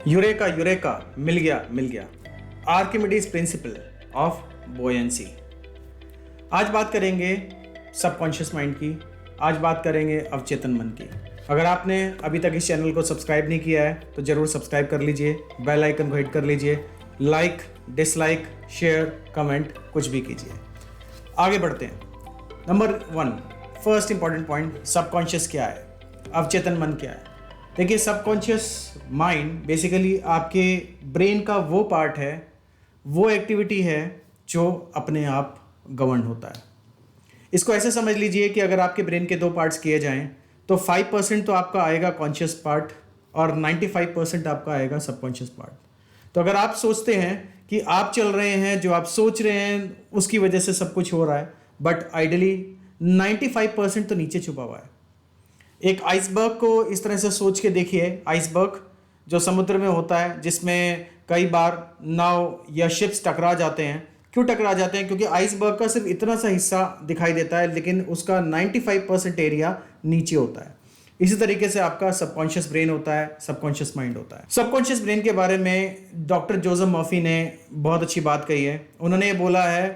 Eureka eureka मिल गया Archimedes principle of बोयंसी। आज बात करेंगे सबकॉन्शियस माइंड की, आज बात करेंगे अवचेतन मन की। अगर आपने अभी तक इस चैनल को सब्सक्राइब नहीं किया है तो ज़रूर सब्सक्राइब कर लीजिए, बेल आइकन को हिट कर लीजिए, लाइक डिसलाइक शेयर कमेंट कुछ भी कीजिए। आगे बढ़ते हैं। Number 1 first important point, subconscious क्या है, अवचेतन मन क्या है। देखिए, सबकॉन्शियस माइंड बेसिकली आपके ब्रेन का वो पार्ट है, वो एक्टिविटी है जो अपने आप गवर्न होता है। इसको ऐसे समझ लीजिए कि अगर आपके ब्रेन के 2 पार्ट्स किए जाएं तो 5% तो आपका आएगा कॉन्शियस पार्ट और 95% आपका आएगा सबकॉन्शियस पार्ट। तो अगर आप सोचते हैं कि आप चल रहे हैं, जो आप सोच रहे हैं उसकी वजह से सब कुछ हो रहा है, बट आइडियली 95% तो नीचे छुपा हुआ है। एक आइसबर्ग को इस तरह से सोच के देखिए, आइसबर्ग जो समुद्र में होता है, जिसमें कई बार नाव या शिप्स टकरा जाते हैं। क्यों टकरा जाते हैं? क्योंकि आइसबर्ग का सिर्फ इतना सा हिस्सा दिखाई देता है, लेकिन उसका 95% एरिया नीचे होता है। इसी तरीके से आपका सबकॉन्शियस ब्रेन होता है, सबकॉन्शियस माइंड होता है। सबकॉन्शियस ब्रेन के बारे में डॉक्टर जोसेफ मर्फी ने बहुत अच्छी बात कही है। उन्होंने ये बोला है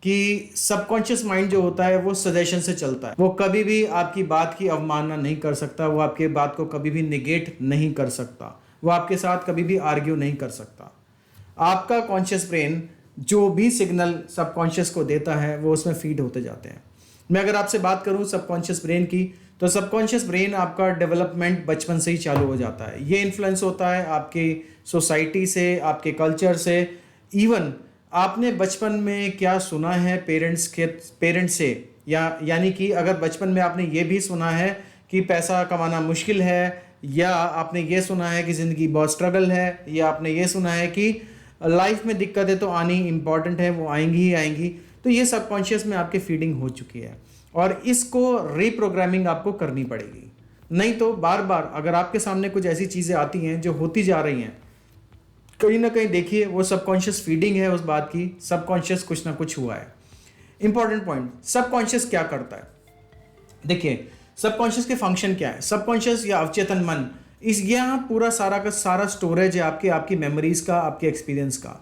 कि सबकॉन्शियस माइंड जो होता है वो सजेशन से चलता है। वो कभी भी आपकी बात की अवमानना नहीं कर सकता, वो आपके बात को कभी भी निगेट नहीं कर सकता, वो आपके साथ कभी भी आर्ग्यू नहीं कर सकता। आपका कॉन्शियस ब्रेन जो भी सिग्नल सबकॉन्शियस को देता है वो उसमें फीड होते जाते हैं। मैं अगर आपसे बात करूं सबकॉन्शियस ब्रेन की, तो सबकॉन्शियस ब्रेन आपका डेवलपमेंट बचपन से ही चालू हो जाता है। ये इन्फ्लुएंस होता है आपकी सोसाइटी से, आपके कल्चर से। इवन आपने बचपन में क्या सुना है पेरेंट्स से, यानी कि अगर बचपन में आपने ये भी सुना है कि पैसा कमाना मुश्किल है, या आपने ये सुना है कि ज़िंदगी बहुत स्ट्रगल है, या आपने ये सुना है कि लाइफ में दिक्कतें तो आनी इंपॉर्टेंट है, वो आएंगी ही आएंगी, तो ये सबकॉन्शियस में आपकी फीडिंग हो चुकी है और इसको रीप्रोग्रामिंग आपको करनी पड़ेगी। नहीं तो बार बार अगर आपके सामने कुछ ऐसी चीज़ें आती हैं जो होती जा रही हैं, कहीं ना कहीं देखिए वो सबकॉन्शियस फीडिंग है उस बात की, सबकॉन्शियस कुछ ना कुछ हुआ है। इंपॉर्टेंट पॉइंट, सबकॉन्शियस क्या करता है? देखिए, सबकॉन्शियस के फंक्शन क्या है। सबकॉन्शियस या अवचेतन मन, इस यहाँ पूरा सारा का सारा स्टोरेज है आपकी मेमोरीज का, आपके एक्सपीरियंस का।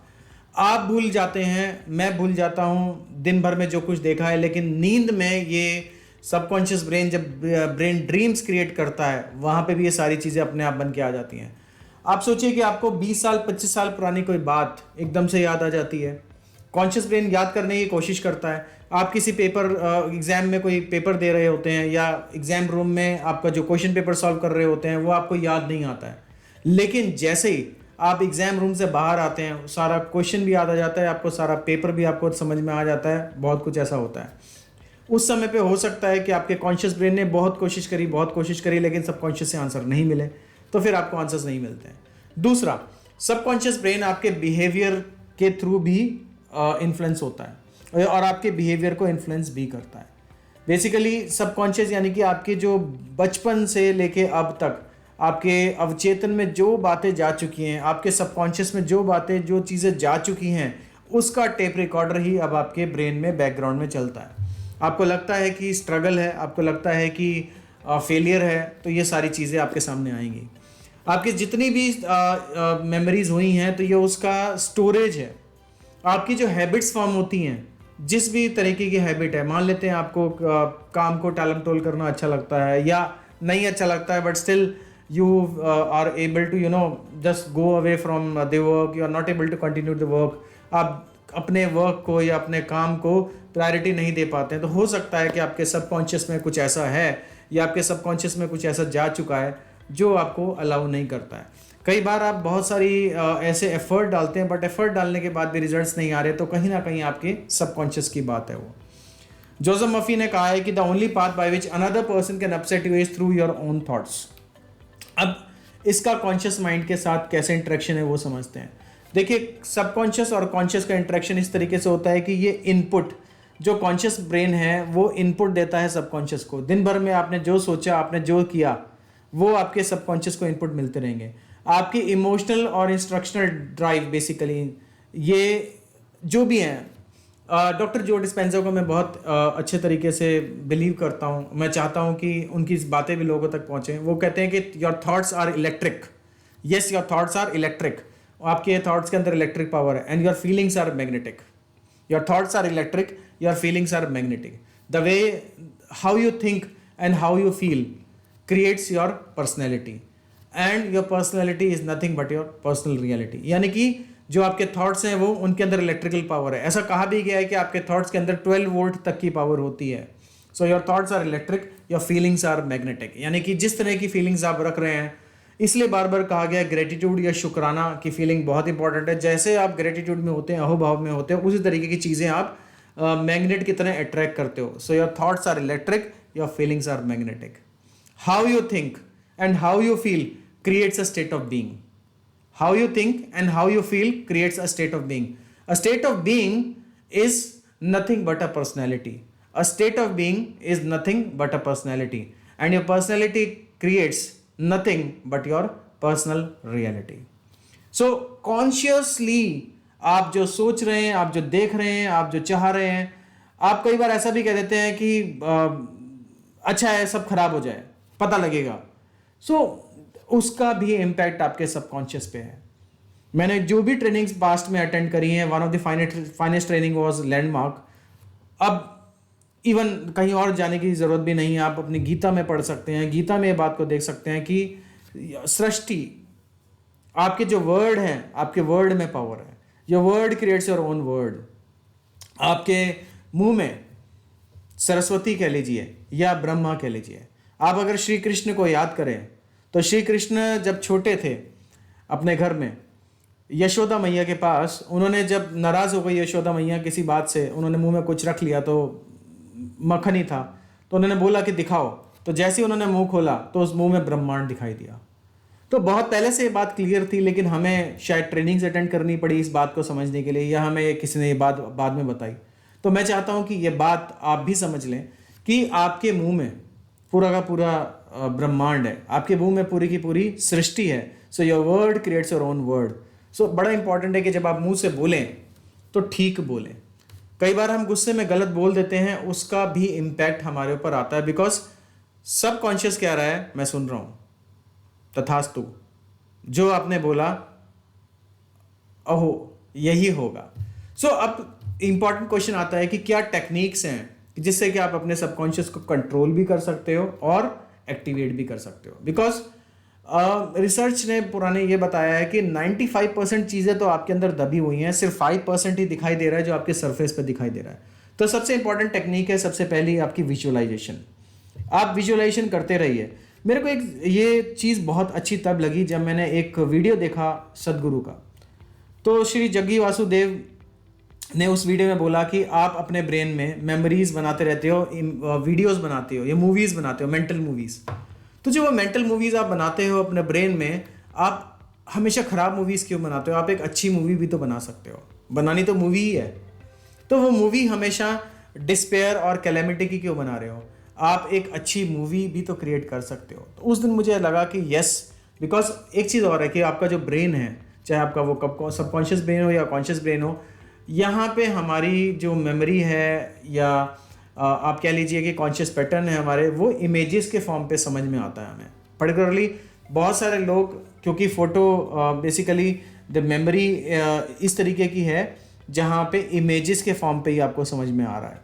आप भूल जाते हैं, मैं भूल जाता हूँ दिन भर में जो कुछ देखा है, लेकिन नींद में ये सबकॉन्शियस ब्रेन, जब ब्रेन ड्रीम्स क्रिएट करता है, वहाँ पे भी ये सारी चीज़ें अपने आप बन के आ जाती हैं। आप सोचिए कि आपको 20 साल 25 साल पुरानी कोई बात एकदम से याद आ जाती है। कॉन्शियस ब्रेन याद करने की कोशिश करता है। आप किसी एग्जाम में कोई पेपर दे रहे होते हैं, या एग्जाम रूम में आपका जो क्वेश्चन पेपर सॉल्व कर रहे होते हैं वो आपको याद नहीं आता है, लेकिन जैसे ही आप एग्जाम रूम से बाहर आते हैं सारा क्वेश्चन भी याद आ जाता है, आपको सारा पेपर भी आपको समझ में आ जाता है। बहुत कुछ ऐसा होता है। उस समय पे हो सकता है कि आपके कॉन्शियस ब्रेन ने बहुत कोशिश करी, लेकिन सबकॉन्शियस से आंसर नहीं मिले, तो फिर आपको आंसर्स नहीं मिलते हैं। दूसरा, सबकॉन्शियस ब्रेन आपके बिहेवियर के थ्रू भी इन्फ्लुएंस होता है और आपके बिहेवियर को इन्फ्लुएंस भी करता है। बेसिकली सबकॉन्शियस यानी कि आपके जो बचपन से लेके अब तक आपके अवचेतन में जो बातें जा चुकी हैं, आपके सबकॉन्शियस में जो चीज़ें जा चुकी हैं, उसका टेप रिकॉर्डर ही अब आपके ब्रेन में बैकग्राउंड में चलता है। आपको लगता है कि स्ट्रगल है, आपको लगता है कि फेलियर है, तो ये सारी चीज़ें आपके सामने आएंगी। आपकी जितनी भी मेमोरीज हुई हैं, तो ये उसका स्टोरेज है। आपकी जो हैबिट्स फॉर्म होती हैं, जिस भी तरीके की हैबिट है, मान लेते हैं आपको काम को टालम टोल करना अच्छा लगता है या नहीं अच्छा लगता है, but still you are able to just go away from the work, you are not able to continue the work. आप अपने वर्क को या अपने काम को प्रायोरिटी नहीं दे पाते हैं, तो हो सकता है कि आपके सबकॉन्शियस में कुछ ऐसा है, या आपके सबकॉन्शियस में कुछ ऐसा जा चुका है जो आपको अलाउ नहीं करता है। कई बार आप बहुत सारी ऐसे एफर्ट डालते हैं, बट एफर्ट डालने के बाद भी रिजल्ट्स नहीं आ रहे, तो कहीं ना कहीं आपके सबकॉन्शियस की बात है वो। जोसेफ मर्फी ने कहा है कि the only path by which another person can upset you is through your own thoughts. अब इसका कॉन्शियस माइंड के साथ कैसे इंटरेक्शन है वो समझते हैं। देखिए, सबकॉन्शियस और कॉन्शियस का इंटरेक्शन इस तरीके से होता है कि ये इनपुट, जो कॉन्शियस ब्रेन है वो इनपुट देता है सबकॉन्शियस को। दिन भर में आपने जो सोचा, आपने जो किया, वो आपके सबकॉन्शियस को इनपुट मिलते रहेंगे। आपकी इमोशनल और इंस्ट्रक्शनल ड्राइव, बेसिकली ये जो भी हैं, डॉक्टर जो डिस्पेंजा को मैं बहुत अच्छे तरीके से बिलीव करता हूँ। मैं चाहता हूँ कि उनकी बातें भी लोगों तक पहुँचें। वो कहते हैं कि your thoughts are electric, yes your thoughts are electric, आपके थॉट्स के अंदर इलेक्ट्रिक पावर है, and your feelings are magnetic. Your thoughts are electric, your feelings are magnetic. The way how you think and how you feel creates your personality, and your personality is nothing but your personal reality. यानी कि जो आपके thoughts हैं वो उनके अंदर electrical power है. ऐसा कहा भी गया है कि आपके थॉट्स के अंदर 12 वोल्ट तक की पावर होती है. So your thoughts are electric, your feelings are magnetic. यानी कि जिस तरह की फीलिंग्स आप रख रहे हैं, इसलिए बार बार कहा गया ग्रेटिट्यूड या शुक्राना की फीलिंग बहुत इंपॉर्टेंट है. जैसे आप ग्रेटिट्यूड में होते हैं, अहोभाव में होते हैं, उसी तरीके की चीज़ें आप मैग्नेट की तरह अट्रैक्ट करते हो. So your thoughts are electric, your feelings are magnetic. How you think and how you feel creates a state of being. How you think and how you feel creates a state of being. A state of being is nothing but a personality. A state of being is nothing but a personality. And your personality creates nothing but your personal reality. So consciously आप जो सोच रहे हैं, आप जो देख रहे हैं, आप जो चाह रहे हैं, आप कई बार ऐसा भी कह देते हैं कि अच्छा है सब खराब हो जाए, पता लगेगा. So उसका भी इम्पैक्ट आपके सबकॉन्शियस पे है. मैंने जो भी ट्रेनिंग्स पास्ट में अटेंड करी हैं, one of the finest training was landmark. अब इवन कहीं और जाने की ज़रूरत भी नहीं है, आप अपनी गीता में पढ़ सकते हैं. गीता में ये बात को देख सकते हैं कि सृष्टि, आपके जो वर्ड हैं, आपके वर्ड में पावर है. Your word creates your own word. आपके मुंह में सरस्वती कह लीजिए या ब्रह्मा कह लीजिए. आप अगर श्री कृष्ण को याद करें तो श्री कृष्ण जब छोटे थे अपने घर में यशोदा मैया के पास, उन्होंने जब नाराज़ हो गई यशोदा मैया किसी बात से, उन्होंने मुंह में कुछ रख लिया तो मक्खन ही था, तो उन्होंने बोला कि दिखाओ. तो जैसे ही उन्होंने मुंह खोला तो उस मुंह में ब्रह्मांड दिखाई दिया. तो बहुत पहले से ये बात क्लियर थी, लेकिन हमें शायद ट्रेनिंग्स अटेंड करनी पड़ी इस बात को समझने के लिए, या हमें किसी ने ये बात बाद में बताई. तो मैं चाहता हूँ कि ये बात आप भी समझ लें कि आपके मुंह में पूरा का पूरा ब्रह्मांड है, आपके मुंह में पूरी की पूरी सृष्टि है. So your word creates your own word. सो बड़ा इंपॉर्टेंट है कि जब आप मुंह से बोलें तो ठीक बोलें. कई बार हम गुस्से में गलत बोल देते हैं, उसका भी इम्पैक्ट हमारे ऊपर आता है, बिकॉज सबकॉन्शियस कह रहा है मैं सुन रहा हूँ, तथास्तु, जो आपने बोला अहो यही होगा. सो अब इंपॉर्टेंट क्वेश्चन आता है कि क्या टेक्निक्स हैं जिससे कि आप अपने सबकॉन्शियस को कंट्रोल भी कर सकते हो और एक्टिवेट भी कर सकते हो. बिकॉज रिसर्च ने पुराने ये बताया है कि 95% चीज़ें तो आपके अंदर दबी हुई हैं, सिर्फ 5% ही दिखाई दे रहा है जो आपके सरफेस पे दिखाई दे रहा है. तो सबसे इंपॉर्टेंट टेक्निक है सबसे पहली आपकी विजुअलाइजेशन. आप विजुअलाइजेशन करते रहिए. मेरे को एक ये चीज़ बहुत अच्छी तब लगी जब मैंने एक वीडियो देखा सदगुरु का. तो श्री जग्गी वासुदेव ने उस वीडियो में बोला कि आप अपने ब्रेन में मेमोरीज बनाते रहते हो, वीडियोस बनाते हो या मूवीज़ बनाते हो, मेंटल मूवीज़. तो जो वो मेंटल मूवीज़ आप बनाते हो अपने ब्रेन में, आप हमेशा ख़राब मूवीज़ क्यों बनाते हो? आप एक अच्छी मूवी भी तो बना सकते हो. बनानी तो मूवी ही है, तो वो मूवी हमेशा डिस्पेयर और कैलेमिटी की क्यों बना रहे हो? आप एक अच्छी मूवी भी तो क्रिएट कर सकते हो. तो उस दिन मुझे लगा कि यस, बिकॉज एक चीज़ और है कि आपका जो ब्रेन है, चाहे आपका वो सबकॉन्शियस ब्रेन हो या कॉन्शियस ब्रेन हो, यहाँ पे हमारी जो मेमोरी है या आप कह लीजिए कि कॉन्शियस पैटर्न है हमारे, वो इमेजेस के फॉर्म पे समझ में आता है हमें. पर्टिकुलरली बहुत सारे लोग, क्योंकि फ़ोटो बेसिकली द मेमोरी इस तरीके की है जहाँ पे इमेजेस के फॉर्म पे ही आपको समझ में आ रहा है.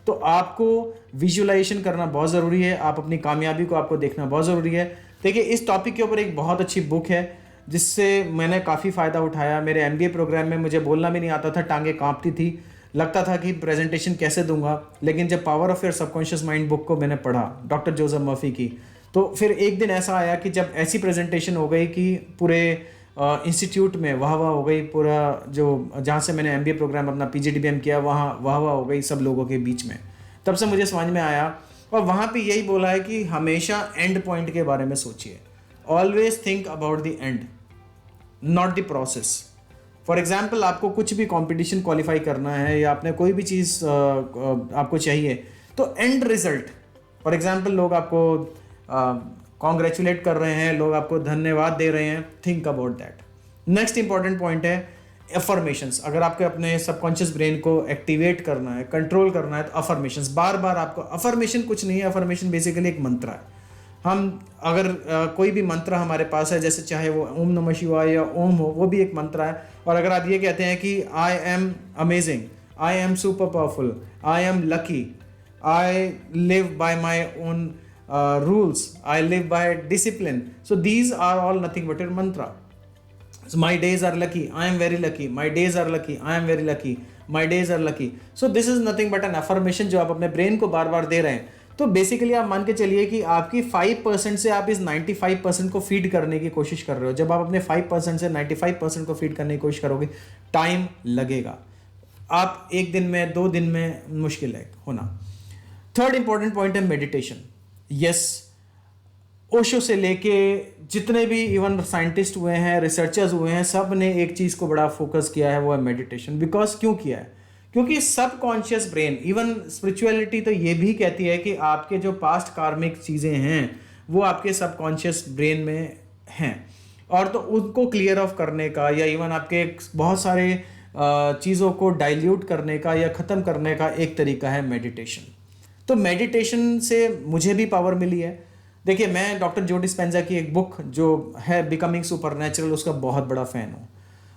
तो आपको विजुअलाइजेशन करना बहुत ज़रूरी है. आप अपनी कामयाबी को आपको देखना बहुत ज़रूरी है. देखिए, इस टॉपिक के ऊपर एक बहुत अच्छी बुक है जिससे मैंने काफ़ी फ़ायदा उठाया. मेरे MBA प्रोग्राम में मुझे बोलना भी नहीं आता था, टांगे कांपती थी, लगता था कि प्रेजेंटेशन कैसे दूंगा. लेकिन जब power of your subconscious mind book को मैंने पढ़ा, डॉक्टर जोसेफ मर्फी की, तो फिर एक दिन ऐसा आया कि जब ऐसी प्रेजेंटेशन हो गई कि पूरे इंस्टीट्यूट में वाह वाह हो गई. पूरा जो जहाँ से मैंने MBA प्रोग्राम अपना PGDBM किया, वहाँ वाह वाह हो गई सब लोगों के बीच में. तब से मुझे समझ में आया, और वहाँ पे यही बोला है कि हमेशा एंड पॉइंट के बारे में सोचिए. Always think about the end, not the process. For example, आपको कुछ भी कंपटीशन क्वालिफाई करना है या आपने कोई भी चीज़ आपको चाहिए, तो एंड रिजल्ट, फॉर एग्जाम्पल लोग आपको कॉन्ग्रेचुलेट कर रहे हैं, लोग आपको धन्यवाद दे रहे हैं, think about that. Next important point है अफर्मेशंस. अगर आपको अपने सबकॉन्शियस ब्रेन को एक्टिवेट करना है, कंट्रोल करना है, तो अफर्मेशंस बार बार आपको. अफर्मेशन कुछ नहीं है, अफर्मेशन बेसिकली एक मंत्र है. हम अगर कोई भी मंत्र हमारे पास है, जैसे चाहे वो ओम नमः शिवाय या ओम हो, वो भी एक मंत्र है। और अगर आप ये कहते हैं कि I am amazing, I am super powerful, I am lucky, I live by my own rules, I live by discipline, so these are all nothing but your mantra. So my days are lucky, I am very lucky, my days are lucky, I am very lucky, my days are lucky. So this is nothing but an affirmation जो आप अपने brain को बार बार दे रहे हैं। तो basically आप मान के चलिए कि आपकी 5% से आप इस 95% को फीड करने की कोशिश कर रहे हो। जब आप अपने 5% से 95% को फीड करने की कोशिश करोगे, टाइम लगेगा, आप एक दिन में 2 दिन में मुश्किल है होना। थर्ड इंपॉर्टेंट पॉइंट है मेडिटेशन। यस, ओशो से लेके जितने भी इवन साइंटिस्ट हुए हैं, रिसर्चर्स हुए हैं, सब ने एक चीज़ को बड़ा फोकस किया है, वो है मेडिटेशन। बिकॉज क्यों किया है? क्योंकि सबकॉन्शियस ब्रेन, इवन स्पिरिचुअलिटी तो ये भी कहती है कि आपके जो पास्ट कार्मिक चीज़ें हैं वो आपके सबकॉन्शियस ब्रेन में हैं, और तो उनको क्लियर ऑफ करने का या इवन आपके बहुत सारे चीज़ों को डाइल्यूट करने का या ख़त्म करने का एक तरीका है मेडिटेशन। तो मेडिटेशन से मुझे भी पावर मिली है। देखिए, मैं डॉक्टर जो डिस्पेंजा की एक बुक जो है बिकमिंग सुपरनैचुरल, उसका बहुत बड़ा फ़ैन हूँ।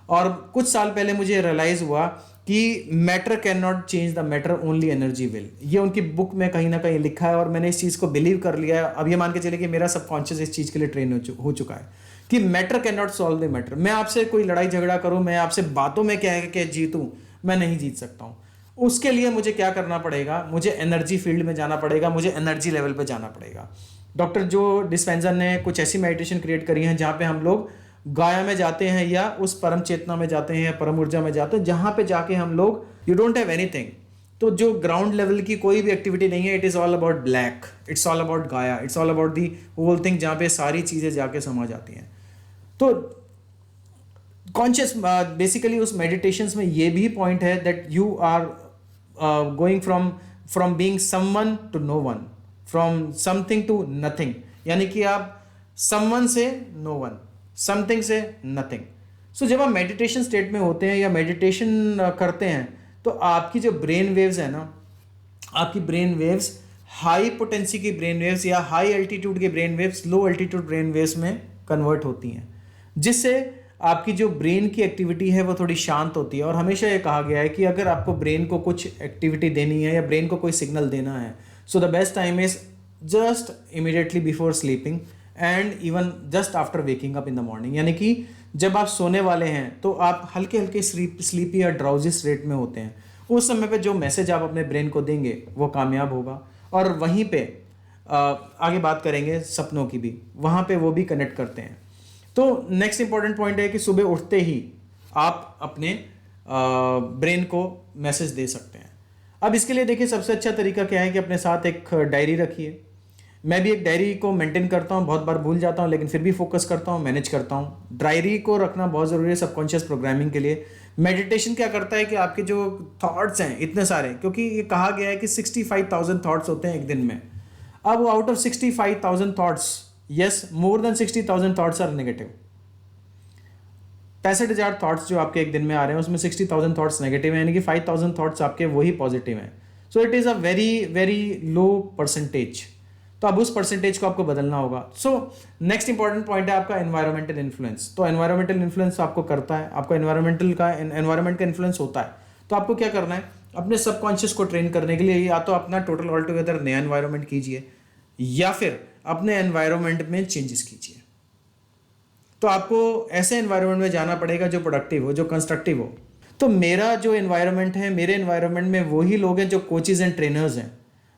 और कुछ साल पहले मुझे रियलाइज़ हुआ कि matter can not change the matter, only energy will. ये उनकी बुक में कहीं ना कहीं लिखा है और मैंने इस चीज़ को बिलीव कर लिया है। अब ये मान के चले कि मेरा सबकॉन्शियस इस चीज़ के लिए ट्रेन हो चुका है कि matter can not solve the matter. मैं आपसे कोई लड़ाई झगड़ा करूँ, मैं आपसे बातों में कह के जीतूँ, मैं नहीं जीत सकता हूँ। उसके लिए मुझे क्या करना पड़ेगा? मुझे एनर्जी फील्ड में जाना पड़ेगा, मुझे एनर्जी लेवल पे जाना पड़ेगा। डॉक्टर जो डिस्पेंजा ने कुछ ऐसी मेडिटेशन क्रिएट करी हैं जहाँ पे हम लोग गाया में जाते हैं या उस परम चेतना में जाते हैं या परम ऊर्जा में जाते हैं, जहाँ पे जाके हम लोग यू डोंट हैव एनीथिंग। तो जो ग्राउंड लेवल की कोई भी एक्टिविटी नहीं है, it is all about black, it's all about Gaia, it's all about the whole thing, जहाँ पे सारी चीज़ें जाके समा जाती हैं। तो कॉन्शियस बेसिकली उस मेडिटेशंस में ये भी पॉइंट है that you are going from being someone to no one, from something to nothing, यानी कि आप समवन से नो वन, समथिंग से नथिंग। सो जब आप मेडिटेशन स्टेट में होते हैं या मेडिटेशन करते हैं तो आपकी जो ब्रेन वेव्स है ना, आपकी ब्रेन वेव्स हाई पोटेंसी की ब्रेन वेव्स या हाई एल्टीट्यूड के ब्रेन वेव्स लो एल्टीट्यूड ब्रेन वेव्स में कन्वर्ट होती हैं, जिससे आपकी जो ब्रेन की एक्टिविटी है वो थोड़ी शांत होती है। और हमेशा ये कहा गया है कि अगर आपको ब्रेन को कुछ एक्टिविटी देनी है या ब्रेन को कोई सिग्नल देना है, so the best time is just immediately before sleeping and even just after waking up in the morning. यानी कि जब आप सोने वाले हैं तो आप हल्के हल्के स्लीपी या ड्राउजी स्टेट में होते हैं, उस समय पे जो मैसेज आप अपने ब्रेन को देंगे वो कामयाब होगा। और वहीं पे आगे बात करेंगे सपनों की भी, वहाँ पे वो भी कनेक्ट करते हैं। तो नेक्स्ट इंपॉर्टेंट पॉइंट है कि सुबह उठते ही आप अपने ब्रेन को मैसेज दे सकते हैं। अब इसके लिए देखिए सबसे अच्छा तरीका क्या है कि अपने साथ एक डायरी रखिए। मैं भी एक डायरी को मेंटेन करता हूँ, बहुत बार भूल जाता हूँ लेकिन फिर भी फोकस करता हूँ, मैनेज करता हूँ। डायरी को रखना बहुत ज़रूरी है सबकॉन्शियस प्रोग्रामिंग के लिए। मेडिटेशन क्या करता है कि आपके जो थॉट्स हैं इतने सारे, क्योंककि ये कहा गया है कि 65,000 थॉट्स होते हैं एक दिन में। अब out of 65,000 thoughts, yes, more than 60,000 thoughts are negative. 65,000 thoughts जो आपके एक दिन में आ रहे हैं उसमें 60,000 थॉट्स नेगेटिव हैं, यानी कि 5,000 थॉट्स आपके वही पॉजिटिव हैं। So it is a very very low percentage. तो अब उस परसेंटेज को आपको बदलना होगा। सो नेक्स्ट इंपॉर्टेंट पॉइंट है आपका एनवायरमेंटल इन्फ्लुएंस। तो एनवायरमेंटल इन्फ्लुएंस आपको करता है, आपको एनवायरमेंट का इन्फ्लुएंस होता है। तो आपको क्या करना है? अपने सबकॉन्शियस को ट्रेन करने के लिए या तो अपना टोटल ऑल टुगेदर नया एनवायरमेंट कीजिए या फिर अपने एनवायरमेंट में चेंजेस कीजिए। तो आपको ऐसे एनवायरमेंट में जाना पड़ेगा जो प्रोडक्टिव हो, जो कंस्ट्रक्टिव हो। तो मेरा जो एनवायरमेंट है, मेरे एनवायरमेंट में वही लोग हैं जो कोचेज एंड ट्रेनर्स हैं,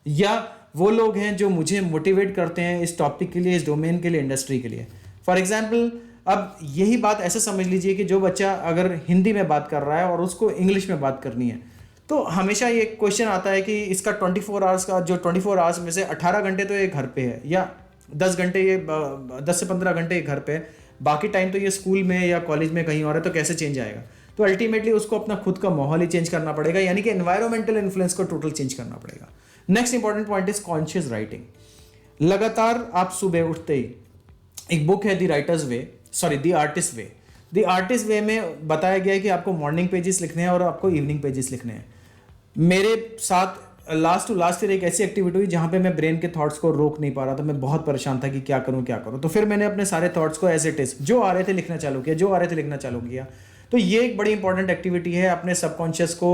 या वो लोग हैं जो मुझे मोटिवेट करते हैं इस टॉपिक के लिए, इस डोमेन के लिए, इंडस्ट्री के लिए। फॉर एग्जाम्पल, अब यही बात ऐसे समझ लीजिए कि जो बच्चा अगर हिंदी में बात कर रहा है और उसको इंग्लिश में बात करनी है, तो हमेशा ये क्वेश्चन आता है कि इसका 24 आवर्स का जो 24 आवर्स में से 18 घंटे तो ये घर पे है या 10 घंटे ये 10 से 15 घंटे ये घर पे है, बाकी टाइम तो ये स्कूल में या कॉलेज में कहीं और है, तो कैसे चेंज आएगा? तो अल्टीमेटली उसको अपना खुद का माहौल ही चेंज करना पड़ेगा, यानी कि एनवायरमेंटल इन्फ्लुएंस को टोटल चेंज करना पड़ेगा। Next important point is conscious writing. लगातार आप सुबह उठते ही, एक बुक है the artist way. The artist way में बताया गया है कि आपको मॉर्निंग पेजेस लिखने हैं और आपको इवनिंग पेजेस लिखने हैं। मेरे साथ लास्ट टू लास्ट ईयर एक ऐसी एक्टिविटी हुई जहाँ पे मैं ब्रेन के थॉट्स को रोक नहीं पा रहा था। मैं बहुत परेशान था कि क्या करूँ। तो फिर मैंने अपने सारे थॉट्स को एज इट इज जो आ रहे थे लिखना चालू किया, तो ये एक बड़ी इंपॉर्टेंट एक्टिविटी है अपने सबकॉन्शियस को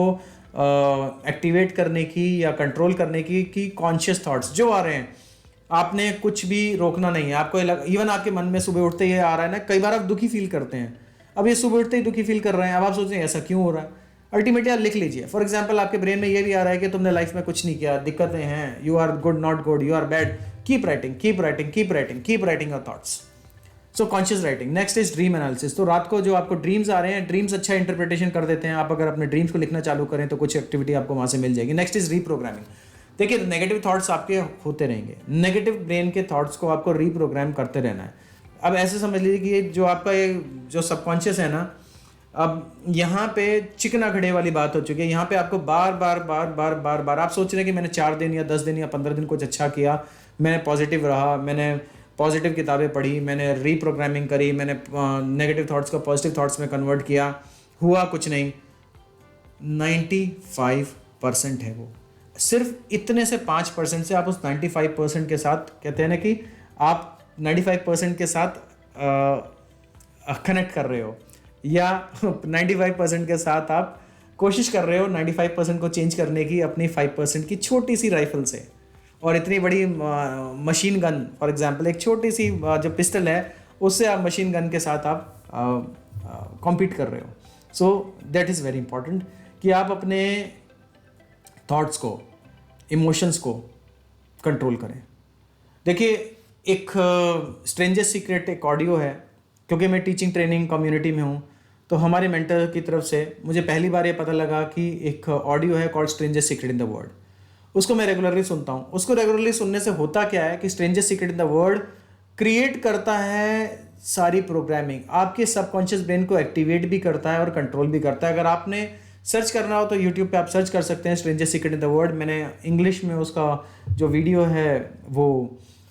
एक्टिवेट करने की या कंट्रोल करने की, कि कॉन्शियस थॉट्स जो आ रहे हैं आपने कुछ भी रोकना नहीं है। आपको इवन आपके मन में सुबह उठते ही आ रहा है ना, कई बार आप दुखी फील करते हैं, अब ये सुबह उठते ही दुखी फील कर रहे हैं, अब आप सोच रहे हैं ऐसा क्यों हो रहा है। अल्टीमेटली आप लिख लीजिए। फॉर एग्जाम्पल आपके ब्रेन में ये भी आ रहा है कि तुमने लाइफ में कुछ नहीं किया, दिक्कतें हैं, you are good not good, you are bad, keep writing your thoughts. So conscious writing. Next is dream analysis. तो रात को जो आपको ड्रीम्स आ रहे हैं, ड्रीम्स अच्छा इंटरप्रिटेशन कर देते हैं। आप अगर अपने ड्रीम्स को लिखना चालू करें तो कुछ एक्टिविटी आपको वहां से मिल जाएगी। Next is reprogramming. देखिए नेगेटिव थॉट्स आपके होते रहेंगे, नेगेटिव ब्रेन के थॉट्स को आपको रीप्रोग्राम करते रहना है। अब ऐसे समझ लीजिए कि ये जो आपका ये जो सबकॉन्शियस है ना, अब यहाँ पे चिकना खड़े वाली बात हो चुकी है। यहाँ पे आपको बार बार आप सोच रहे हैं कि मैंने 4 दिन या 10 दिन या 15 दिन कुछ अच्छा किया, मैंने पॉजिटिव रहा, मैंने पॉजिटिव किताबें पढ़ी, मैंने रीप्रोग्रामिंग करी, मैंने नेगेटिव थॉट्स को पॉजिटिव थॉट्स में कन्वर्ट किया, हुआ कुछ नहीं। 95% है वो। सिर्फ इतने से 5% से आप उस 95% के साथ, कहते हैं ना कि आप 95% के साथ कनेक्ट कर रहे हो, या 95% के साथ आप कोशिश कर रहे हो 95% को चेंज करने की अपनी 5% की छोटी सी राइफल से। और इतनी बड़ी मशीन गन, फॉर एग्जांपल एक छोटी सी जो पिस्टल है, उससे आप मशीन गन के साथ आप कॉम्पीट कर रहे हो। So that is very important कि आप अपने थॉट्स को, इमोशंस को कंट्रोल करें। देखिए एक स्ट्रेंजर्स सीक्रेट एक ऑडियो है, क्योंकि मैं टीचिंग ट्रेनिंग कम्युनिटी में हूँ, तो हमारे मेंटर की तरफ से मुझे पहली बार ये पता लगा कि एक ऑडियो है called strangers secret in the world. उसको मैं रेगुलरली सुनता हूँ। उसको रेगुलरली सुनने से होता क्या है कि strangers secret in the world create करता है सारी प्रोग्रामिंग, आपके सबकॉन्शियस ब्रेन को एक्टिवेट भी करता है और कंट्रोल भी करता है। अगर आपने सर्च करना हो तो यूट्यूब पे आप सर्च कर सकते हैं strangers secret in the world. मैंने इंग्लिश में उसका जो वीडियो है वो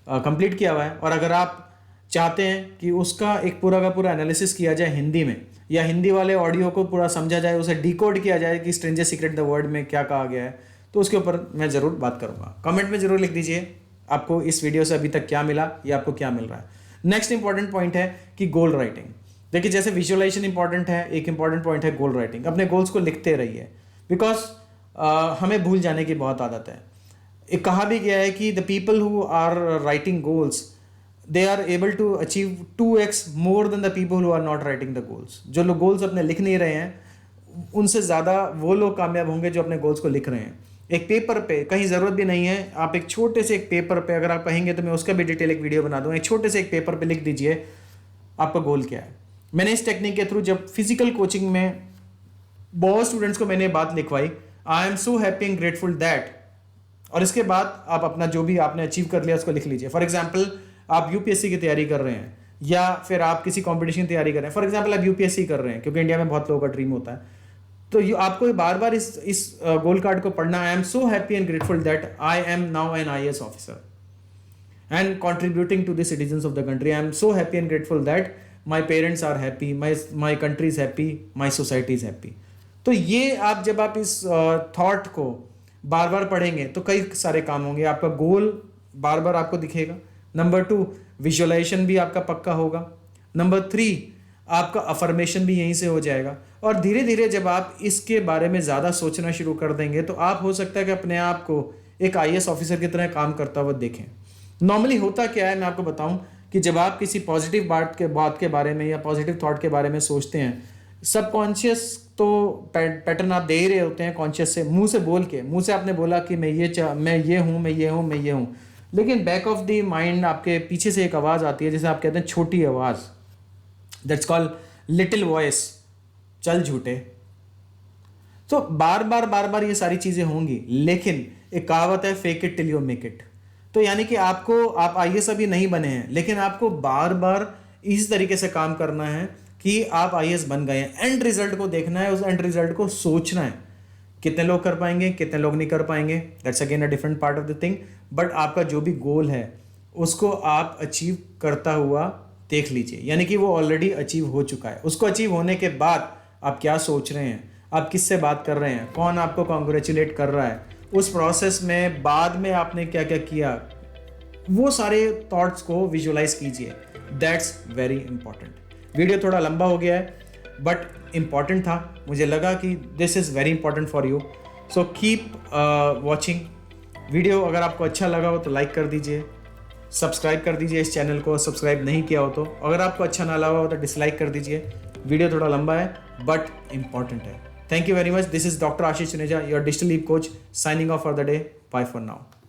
कंप्लीट किया हुआ है, और अगर आप चाहते हैं कि उसका एक पूरा का पूरा एनालिसिस किया जाए हिंदी में, या हिंदी वाले ऑडियो को पूरा समझा जाए, उसे डिकोड किया जाए कि strangers secret in the world में क्या कहा गया है, तो उसके ऊपर मैं ज़रूर बात करूँगा। कमेंट में ज़रूर लिख दीजिए आपको इस वीडियो से अभी तक क्या मिला या आपको क्या मिल रहा है। नेक्स्ट इंपॉर्टेंट पॉइंट है कि गोल राइटिंग। देखिए जैसे विजुअलाइजेशन इंपॉर्टेंट है, एक इंपॉर्टेंट पॉइंट है गोल राइटिंग। अपने गोल्स को लिखते रहिए, बिकॉज हमें भूल जाने की बहुत आदत है। एक कहा भी गया है कि the people who are writing goals they are able to achieve 2x more than the people who are not writing the goals. जो लोग गोल्स अपने लिख नहीं रहे हैं उनसे ज़्यादा वो लोग कामयाब होंगे जो अपने गोल्स को लिख रहे हैं। एक पेपर पे, कहीं ज़रूरत भी नहीं है, आप एक छोटे से एक पेपर पे, अगर आप कहेंगे तो मैं उसका भी डिटेल एक वीडियो बना दूँ, एक छोटे से एक पेपर पे लिख दीजिए आपका गोल क्या है। मैंने इस टेक्निक के थ्रू जब फिजिकल कोचिंग में बहुत स्टूडेंट्स को मैंने बात लिखवाई, I am so happy and grateful that, और इसके बाद आप अपना जो भी आपने अचीव कर लिया उसको लिख लीजिए। फॉर एग्जाम्पल आप यूपीएससी की तैयारी कर रहे हैं, या फिर आप किसी कॉम्पिटिशन की तैयारी कर रहे हैं। फॉर एग्जाम्पल आप यूपीएससी कर रहे हैं, क्योंकि इंडिया में बहुत लोगों का ड्रीम होता है, तो आपको बार बार इस गोल कार्ड को पढ़ना। I am so happy and grateful that I am now an IAS officer and contributing to the citizens of the country. I am so happy and grateful that my parents are happy, my country is happy, my society is happy. तो ये आप जब आप इस thought को बार बार पढ़ेंगे तो कई सारे काम होंगे। आपका गोल बार बार आपको दिखेगा। नंबर 2, विजुअलाइजेशन भी आपका पक्का होगा। नंबर 3, आपका अफर्मेशन भी यहीं से हो जाएगा। और धीरे धीरे जब आप इसके बारे में ज़्यादा सोचना शुरू कर देंगे तो आप हो सकता है कि अपने आप को एक IAS ऑफिसर की तरह काम करता हुआ देखें। नॉर्मली होता क्या है, मैं आपको बताऊं कि जब आप किसी पॉजिटिव बात के बारे में या पॉजिटिव थॉट के बारे में सोचते हैं, सबकॉन्शियस तो पैटर्न आप दे ही रहे होते हैं कॉन्शियस से, मुंह से बोल के, मुंह से आपने बोला कि मैं ये हूँ, लेकिन बैक ऑफ द माइंड आपके पीछे से एक आवाज़ आती है, जैसे आप कहते हैं छोटी आवाज़, दैट्स कॉल्ड लिटिल वॉइस, चल झूठे। तो बार बार ये सारी चीज़ें होंगी, लेकिन एक कहावत है fake it till you make it. तो यानी कि आप IAS अभी नहीं बने हैं, लेकिन आपको बार बार इस तरीके से काम करना है कि आप IAS बन गए हैं। एंड रिजल्ट को देखना है, उस एंड रिजल्ट को सोचना है। कितने लोग कर पाएंगे, कितने लोग नहीं कर पाएंगे, that's again a different part of the thing. But आपका जो भी गोल है उसको आप अचीव करता हुआ देख लीजिए, यानी कि वो ऑलरेडी अचीव हो चुका है। उसको अचीव होने के बाद आप क्या सोच रहे हैं, आप किससे बात कर रहे हैं, कौन आपको कॉन्ग्रेचुलेट कर रहा है, उस प्रोसेस में बाद में आपने क्या क्या किया, वो सारे थॉट्स को विजुअलाइज कीजिए। That's very important. वीडियो थोड़ा लंबा हो गया है बट इम्पॉर्टेंट था, मुझे लगा कि this is very important for you, so keep watching. Video अगर आपको अच्छा लगा हो तो लाइक कर दीजिए, सब्सक्राइब कर दीजिए इस चैनल को, सब्सक्राइब नहीं किया हो तो। अगर आपको अच्छा ना लगा हो तो डिसलाइक कर दीजिए। वीडियो थोड़ा लंबा है बट इंपॉर्टेंट है। Thank you very much. This is doctor Ashish Chuneja, your digital leap coach, signing off for the day. Bye for now.